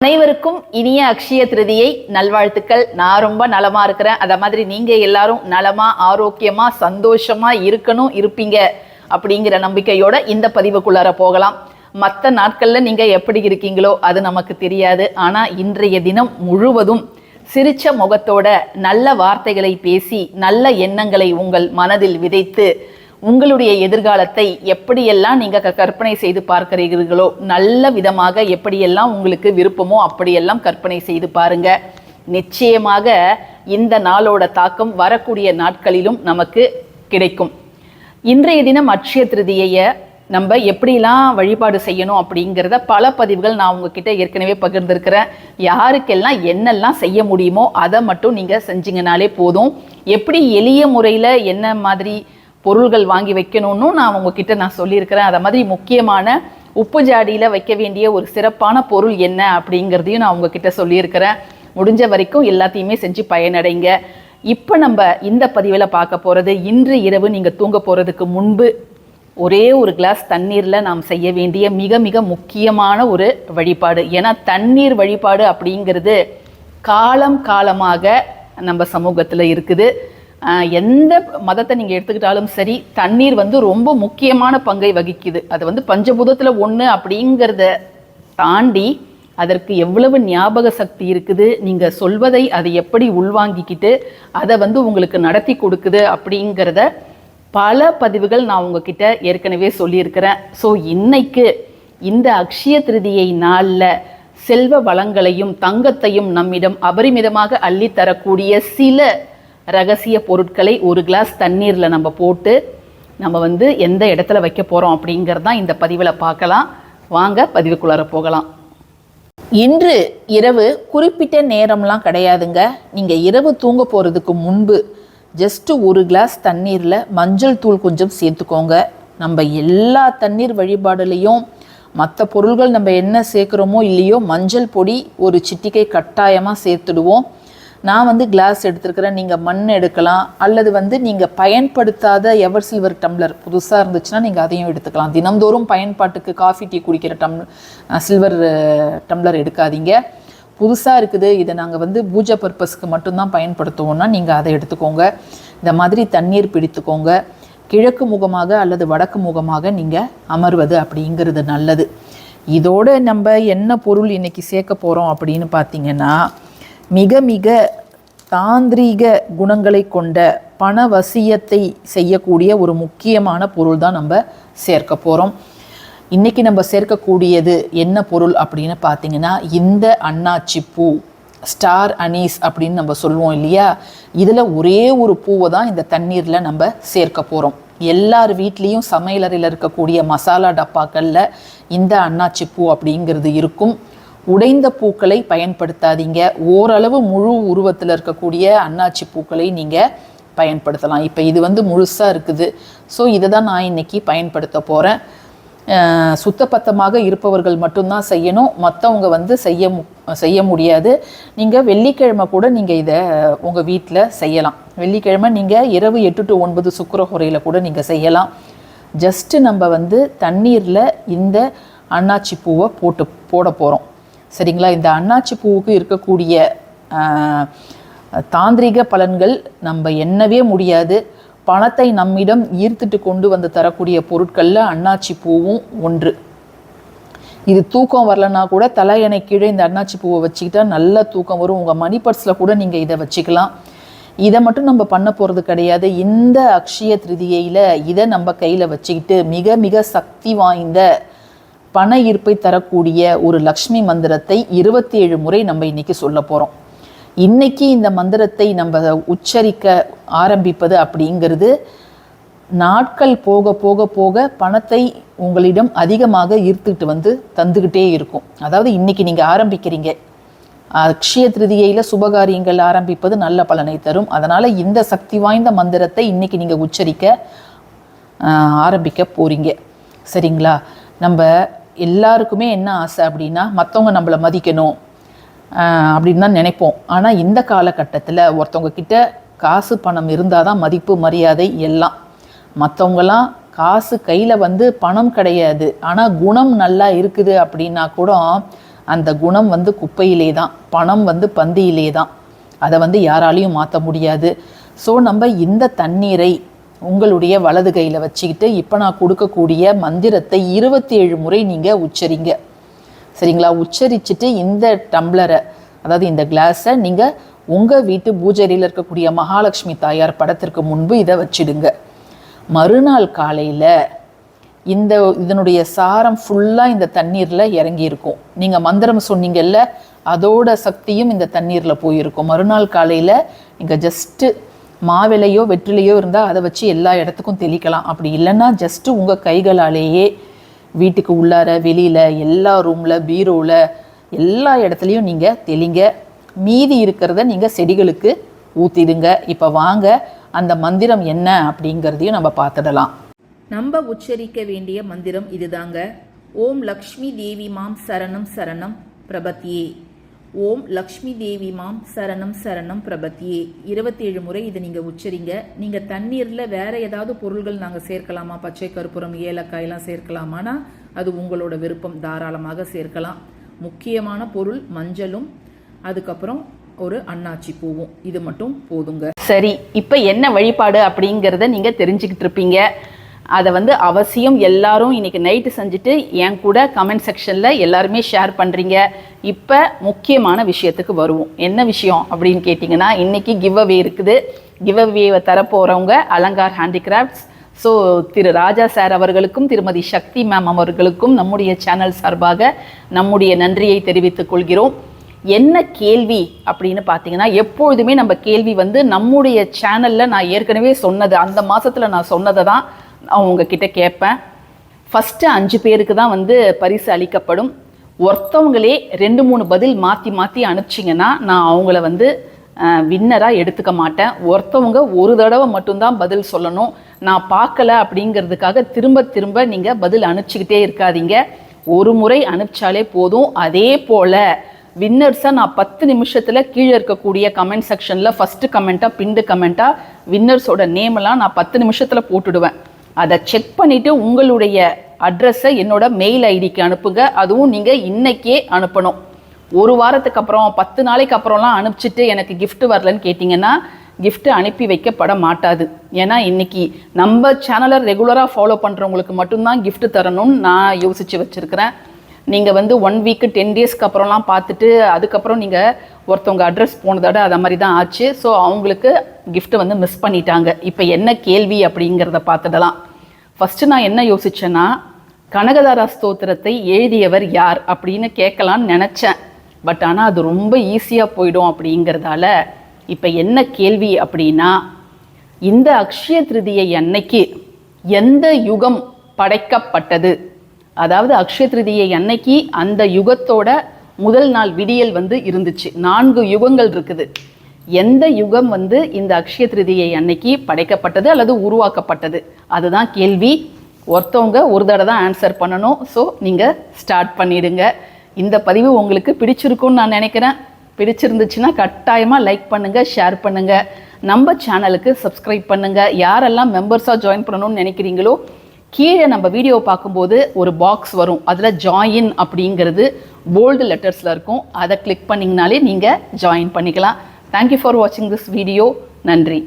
அனைவருக்கும் இனிய அக்ஷய திருதியை நல்வாழ்த்துக்கள். நான் ரொம்ப நலமா இருக்கிறேன். அத மாதிரி நீங்க எல்லாரும் நலமா ஆரோக்கியமா சந்தோஷமா இருப்பீங்க அப்படிங்கிற நம்பிக்கையோட இந்த பதிவுக்குள்ளார போகலாம். மற்ற நாட்கள்ல நீங்க எப்படி இருக்கீங்களோ அது நமக்கு தெரியாது. ஆனா இன்றைய தினம் முழுவதும் சிரிச்ச முகத்தோட நல்ல வார்த்தைகளை பேசி நல்ல எண்ணங்களை உங்கள் மனதில் விதைத்து உங்களுடைய எதிர்காலத்தை எப்படியெல்லாம் நீங்க கற்பனை செய்து பார்க்கிறீர்களோ நல்ல விதமாக எப்படியெல்லாம் உங்களுக்கு விருப்பமோ அப்படியெல்லாம் கற்பனை செய்து பாருங்க. நிச்சயமாக இந்த நாளோட தாக்கம் வரக்கூடிய நாட்களிலும் நமக்கு கிடைக்கும். இன்றைய தினம் அட்சய திருதியை நம்ம எப்படிலாம் வழிபாடு செய்யணும் அப்படிங்கிறத பல பதிவுகள் நான் உங்ககிட்ட ஏற்கனவே பகிர்ந்திருக்கிறேன். யாருக்கெல்லாம் என்னெல்லாம் செய்ய முடியுமோ அதை மட்டும் நீங்கள் செஞ்சிங்கனாலே போதும். எப்படி எளிய முறையில் என்ன மாதிரி பொருள்கள் வாங்கி வைக்கணும்னு நான் உங்ககிட்ட சொல்லியிருக்கிறேன். அதை மாதிரி முக்கியமான உப்பு ஜாடியில் வைக்க வேண்டிய ஒரு சிறப்பான பொருள் என்ன அப்படிங்கிறதையும் நான் உங்ககிட்ட சொல்லியிருக்கிறேன். முடிஞ்ச வரைக்கும் எல்லாத்தையுமே செஞ்சு பயனடைங்க. இப்போ நம்ம இந்த பதிவில் பார்க்க போகிறது, இன்று இரவு நீங்கள் தூங்க போகிறதுக்கு முன்பு ஒரே ஒரு கிளாஸ் தண்ணீரில் நாம் செய்ய வேண்டிய மிக மிக முக்கியமான ஒரு வழிபாடு. ஏன்னா தண்ணீர் வழிபாடு அப்படிங்கிறது காலமாக நம்ம சமூகத்தில் இருக்குது. எந்த மதத்தை நீங்கள் எடுத்துக்கிட்டாலும் சரி, தண்ணீர் ரொம்ப ரொம்ப பங்கை வகிக்குது. அது பஞ்சபூதத்தில் ஒன்று அப்படிங்கிறத தாண்டி அதற்கு எவ்வளவு ஞாபக சக்தி இருக்குது, நீங்கள் சொல்வதை அதை எப்படி உள்வாங்கிக்கிட்டு அதை உங்களுக்கு நடத்தி கொடுக்குது அப்படிங்கிறத பல பதிவுகள் நான் உங்ககிட்ட ஏற்கனவே சொல்லியிருக்கிறேன். ஸோ இன்னைக்கு இந்த அக்ஷய திருதியை நாளில் செல்வ வளங்களையும் தங்கத்தையும் நம்மிடம் அபரிமிதமாக அள்ளித்தரக்கூடிய சில ரகசிய பொருட்களை ஒரு கிளாஸ் தண்ணீரில் நம்ம போட்டு நம்ம எந்த இடத்துல வைக்க போகிறோம் அப்படிங்கிறதான் இந்த பதிவில் பார்க்கலாம். வாங்க பதிவுக்குள்ளார போகலாம். இன்று இரவு குறிப்பிட்ட நேரம்லாம் கிடையாதுங்க. நீங்கள் இரவு தூங்க போகிறதுக்கு முன்பு ஜஸ்ட்டு ஒரு கிளாஸ் தண்ணீரில் மஞ்சள் தூள் கொஞ்சம் சேர்த்துக்கோங்க. நம்ம எல்லா தண்ணீர் வழிபாடுலேயும் மற்ற பொருள்கள் நம்ம என்ன சேர்க்குறோமோ இல்லையோ மஞ்சள் பொடி ஒரு சிட்டிகை கட்டாயமாக சேர்த்துடுவோம். நான் கிளாஸ் எடுத்துருக்கிறேன், நீங்கள் மண் எடுக்கலாம், அல்லது நீங்கள் பயன்படுத்தாத எவர் சில்வர் டம்ளர் புதுசாக இருந்துச்சுன்னா நீங்கள் அதையும் எடுத்துக்கலாம். தினந்தோறும் பயன்பாட்டுக்கு காஃபி டீ குடிக்கிற சில்வர் டம்ளர் எடுக்காதீங்க. புதுசாக இருக்குது, இதை நாங்கள் பூஜை பர்பஸ்க்கு மட்டும்தான் பயன்படுத்துவோம்னா நீங்கள் அதை எடுத்துக்கோங்க. இந்த மாதிரி தண்ணீர் பிடித்துக்கோங்க. கிழக்கு முகமாக அல்லது வடக்கு முகமாக நீங்கள் அமர்வது அப்படிங்கிறது நல்லது. இதோடு நம்ம என்ன பொருள் இன்றைக்கி சேர்க்க போகிறோம் அப்படின்னு பார்த்தீங்கன்னா, மிக மிக தாந்திரீக குணங்களை கொண்ட பணவசியத்தை செய்யக்கூடிய ஒரு முக்கியமான பொருள் தான் நம்ம சேர்க்க போகிறோம். இன்றைக்கி நம்ம சேர்க்கக்கூடியது என்ன பொருள் அப்படின்னு பார்த்தீங்கன்னா, இந்த அன்னாச்சி பூ, ஸ்டார் அனீஸ் அப்படின்னு நம்ம சொல்லுவோம் இல்லையா, இதில் ஒரே ஒரு பூவை தான் இந்த தண்ணீரில் நம்ம சேர்க்க போகிறோம். எல்லார் வீட்லேயும் சமையலறையில் இருக்கக்கூடிய மசாலா டப்பாக்களில் இந்த அன்னாச்சி பூ அப்படிங்கிறது இருக்கும். உடைந்த பூக்களை பயன்படுத்தாதீங்க. ஓரளவு முழு உருவத்தில் இருக்கக்கூடிய அன்னாச்சி பூக்களை நீங்கள் பயன்படுத்தலாம். இப்போ இது முழுசாக இருக்குது. ஸோ இதை தான் நான் இன்றைக்கி பயன்படுத்த போகிறேன். சுத்தபத்தமாக இருப்பவர்கள் மட்டும்தான் செய்யணும், மற்றவங்க செய்ய முடியாது. நீங்கள் வெள்ளிக்கிழமை கூட நீங்கள் இதை உங்கள் வீட்டில் செய்யலாம். வெள்ளிக்கிழமை நீங்கள் இரவு 8 to 9 சுக்கிரஹோரையில் கூட நீங்கள் செய்யலாம். ஜஸ்ட்டு நம்ம தண்ணீரில் இந்த அன்னாச்சி பூவை போட போகிறோம். சரிங்களா? இந்த அன்னாச்சி பூவுக்கு இருக்கக்கூடிய தாந்திரிக பலன்கள் நம்ம எண்ணவே முடியாது. பணத்தை நம்மிடம் ஈர்த்துட்டு கொண்டு தரக்கூடிய பொருட்களில் அன்னாச்சி பூவும் ஒன்று. இது தூக்கம் வரலன்னா கூட தலையணை கீழே இந்த அன்னாச்சி பூவை வச்சுக்கிட்டா நல்ல தூக்கம் வரும். உங்கள் மணி பர்ஸில் கூட நீங்கள் இதை வச்சுக்கலாம். இதை மட்டும் நம்ம பண்ண போகிறது கிடையாது. இந்த அக்ஷய திருதியையில் இதை நம்ம கையில் வச்சுக்கிட்டு மிக மிக சக்தி வாய்ந்த பண ஈர்ப்பை தரக்கூடிய ஒரு லக்ஷ்மி மந்திரத்தை 27 முறை நம்ம இன்றைக்கி சொல்ல போகிறோம். இன்றைக்கி இந்த மந்திரத்தை நம்ம உச்சரிக்க ஆரம்பிப்பது அப்படிங்கிறது நாட்கள் போக போக போக பணத்தை உங்களிடம் அதிகமாக ஈர்த்துக்கிட்டு தந்துக்கிட்டே இருக்கும். அதாவது இன்றைக்கி நீங்கள் ஆரம்பிக்கிறீங்க, அக்ஷய திருதியையில் சுபகாரியங்கள் ஆரம்பிப்பது நல்ல பலனை தரும். அதனால் இந்த சக்தி வாய்ந்த மந்திரத்தை இன்றைக்கி நீங்கள் உச்சரிக்க ஆரம்பிக்க போகிறீங்க. சரிங்களா? நம்ம எல்லாருக்குமே என்ன ஆசை அப்படின்னா, மற்றவங்க நம்மளை மதிக்கணும் அப்படின்னு தான் நினைப்போம். ஆனால் இந்த காலகட்டத்தில் ஒருத்தவங்க கிட்ட காசு பணம் இருந்தால் தான் மதிப்பு மரியாதை எல்லாம். மற்றவங்களாம் காசு கையில் பணம் கிடையாது, ஆனால் குணம் நல்லா இருக்குது அப்படின்னா கூட அந்த குணம் வந்து குப்பையிலே தான், பணம் வந்து பந்தியிலே தான். அதை வந்து யாராலையும் மாற்ற முடியாது. ஸோ நம்ம இந்த தண்ணீரை உங்களுடைய வலது கையில் வச்சுக்கிட்டு இப்போ நான் கொடுக்கக்கூடிய மந்திரத்தை 27 முறை நீங்கள் உச்சரிங்க. சரிங்களா? உச்சரிச்சுட்டு இந்த டம்ளரை, அதாவது இந்த கிளாஸை நீங்கள் உங்கள் வீட்டு பூஜையில் இருக்கக்கூடிய மகாலட்சுமி தாயார் படத்திற்கு முன்பு இதை வச்சிடுங்க. மறுநாள் காலையில் இதனுடைய சாரம் ஃபுல்லாக இந்த தண்ணீரில் இறங்கியிருக்கும். நீங்கள் மந்திரம் சொன்னீங்கல்ல, அதோட சக்தியும் இந்த தண்ணீரில் போயிருக்கும். மறுநாள் காலையில் நீங்கள் ஜஸ்ட்டு மாவிலையோ வெற்றிலையோ இருந்தால் அதை வச்சு எல்லா இடத்துக்கும் தெளிக்கலாம். அப்படி இல்லைன்னா ஜஸ்ட்டு உங்கள் கைகளாலேயே வீட்டுக்கு உள்ளார, வெளியில், எல்லா ரூமில், பீரோவில், எல்லா இடத்துலையும் நீங்கள் தெளிங்க. மீதி இருக்கிறத நீங்கள் செடிகளுக்கு ஊற்றிடுங்க. இப்போ வாங்க அந்த மந்திரம் என்ன அப்படிங்கிறதையும் நம்ம பார்த்துடலாம். நம்ம உச்சரிக்க வேண்டிய மந்திரம் இதுதாங்க. ஓம் லக்ஷ்மி தேவி மாம் சரணம் சரணம் பிரபத்தியே. ஓம் லக்ஷ்மி தேவி மாம் சரணம் சரணம் பிரபத்தியே. 27 முறை இதை நீங்கள் உச்சரிங்க. நீங்கள் தண்ணீரில் வேற ஏதாவது பொருள்கள் நாங்கள் சேர்க்கலாமா? பச்சை கற்பூரம், ஏலக்காயெல்லாம் சேர்க்கலாமானா அது உங்களோட விருப்பம், தாராளமாக சேர்க்கலாம். முக்கியமான பொருள் மஞ்சளும் அதுக்கப்புறம் ஒரு அன்னாச்சி பூவும், இது மட்டும் போதுங்க. சரி, இப்போ என்ன வழிபாடு அப்படிங்கிறத நீங்கள் தெரிஞ்சுக்கிட்டு இருப்பீங்க. அதை வந்து அவசியம் எல்லாரும் இன்னைக்கு நைட்டு செஞ்சுட்டு என் கூட கமெண்ட் செக்ஷனில் எல்லாருமே ஷேர் பண்ணுறீங்க. இப்போ முக்கியமான விஷயத்துக்கு வருவோம். என்ன விஷயம் அப்படின்னு கேட்டிங்கன்னா, இன்றைக்கி கிவ் அவே இருக்குது. கிவ் அவேவை தரப்போகிறவங்க Alankar handicrafts. So Thiru Raja sir அவர்களுக்கும் திருமதி சக்தி மேம் அவர்களுக்கும் நம்முடைய சேனல் சார்பாக நம்முடைய நன்றியை தெரிவித்துக் கொள்கிறோம். என்ன கேள்வி அப்படின்னு பார்த்தீங்கன்னா, எப்பொழுதுமே நம்ம கேள்வி வந்து நம்முடைய சேனலில் நான் ஏற்கனவே சொன்னது, அந்த மாதத்தில் நான் சொன்னதை தான் அவங்கக்கிட்ட கேட்பேன். ஃபஸ்ட்டு 5 பேருக்கு தான் வந்து பரிசு அளிக்கப்படும். ஒருத்தவங்களே 2-3 பதில் மாற்றி மாற்றி அனுப்பிச்சிங்கன்னா நான் அவங்கள வந்து வின்னராக எடுத்துக்க மாட்டேன். ஒருத்தவங்க ஒரு தடவை மட்டும்தான் பதில் சொல்லணும். நான் பார்க்கல அப்படிங்கிறதுக்காக திரும்ப திரும்ப நீங்கள் பதில் அனுப்பிச்சிக்கிட்டே இருக்காதீங்க. ஒரு முறை அனுப்பிச்சாலே போதும். அதே போல் வின்னர்ஸை நான் 10 நிமிஷத்தில் கீழே இருக்கக்கூடிய கமெண்ட் செக்ஷனில் ஃபஸ்ட்டு கமெண்ட்டாக, பிண்டு கமெண்ட்டாக வின்னர்ஸோட நேமெல்லாம் நான் 10 நிமிஷத்தில் போட்டுடுவேன். அதை செக் பண்ணிவிட்டு உங்களுடைய அட்ரஸை என்னோட மெயில் ஐடிக்கு அனுப்புங்க. அதுவும் நீங்கள் இன்னைக்கே அனுப்பணும். ஒரு வாரத்துக்கு அப்புறம், 10 நாளைக்கு அப்புறம்லாம் அனுப்பிச்சிட்டு எனக்கு கிஃப்ட் வரலன்னு கேட்டிங்கன்னா கிஃப்ட்டு அனுப்பி வைக்கப்பட மாட்டாது. ஏன்னா இன்றைக்கி நம்ம சேனலை ரெகுலராக ஃபாலோ பண்ணுறவங்களுக்கு மட்டும்தான் கிஃப்ட் தரணும்னு நான் யோசித்து வச்சுருக்கிறேன். நீங்கள் வந்து 1 வீக்கு 10 டேஸ்க்கு அப்புறம்லாம் பார்த்துட்டு அதுக்கப்புறம் நீங்கள் ஒருத்தவங்க அட்ரஸ் போனதோட அதை மாதிரி தான் ஆச்சு. ஸோ அவங்களுக்கு கிஃப்ட்டு வந்து மிஸ் பண்ணிட்டாங்க. இப்போ என்ன கேள்வி அப்படிங்கிறத பார்த்துடலாம். ஃபஸ்ட்டு நான் என்ன யோசித்தேன்னா, கனகதாரா ஸ்தோத்திரத்தை எழுதியவர் யார் அப்படின்னு கேட்கலான்னு நினச்சேன். பட் ஆனால் அது ரொம்ப ஈஸியாக போயிடும் அப்படிங்கிறதால இப்போ என்ன கேள்வி அப்படின்னா, இந்த அக்ஷய திருதியை அன்னைக்கு எந்த யுகம் படைக்கப்பட்டது? அதாவது அக்ஷய திருதியை அன்னைக்கு அந்த யுகத்தோட முதல் நாள் விடியல் வந்து இருந்துச்சு. 4 யுகங்கள் இருக்குது. எந்த யுகம் வந்து இந்த அக்ஷய திருதியை அன்னைக்கு படைக்கப்பட்டது அல்லது உருவாக்கப்பட்டது? அதுதான் கேள்வி. ஒருத்தவங்க ஒரு தடவை தான் ஆன்சர் பண்ணணும். ஸோ நீங்கள் ஸ்டார்ட் பண்ணிடுங்க. இந்த பதிவு உங்களுக்கு பிடிச்சிருக்கும்னு நான் நினைக்கிறேன். பிடிச்சிருந்துச்சுன்னா கட்டாயமாக லைக் பண்ணுங்கள், ஷேர் பண்ணுங்கள், நம்ம சேனலுக்கு சப்ஸ்கிரைப் பண்ணுங்கள். யாரெல்லாம் மெம்பர்ஸாக ஜாயின் பண்ணணும்னு நினைக்கிறீங்களோ கீழே நம்ம வீடியோ பார்க்கும்போது ஒரு பாக்ஸ் வரும். அதில் ஜாயின் அப்படிங்கிறது போல்டு லெட்டர்ஸில் இருக்கும். அதை கிளிக் பண்ணிங்கனாலே நீங்கள் ஜாயின் பண்ணிக்கலாம். தேங்க்யூ ஃபார் வாட்சிங் திஸ் வீடியோ. நன்றி.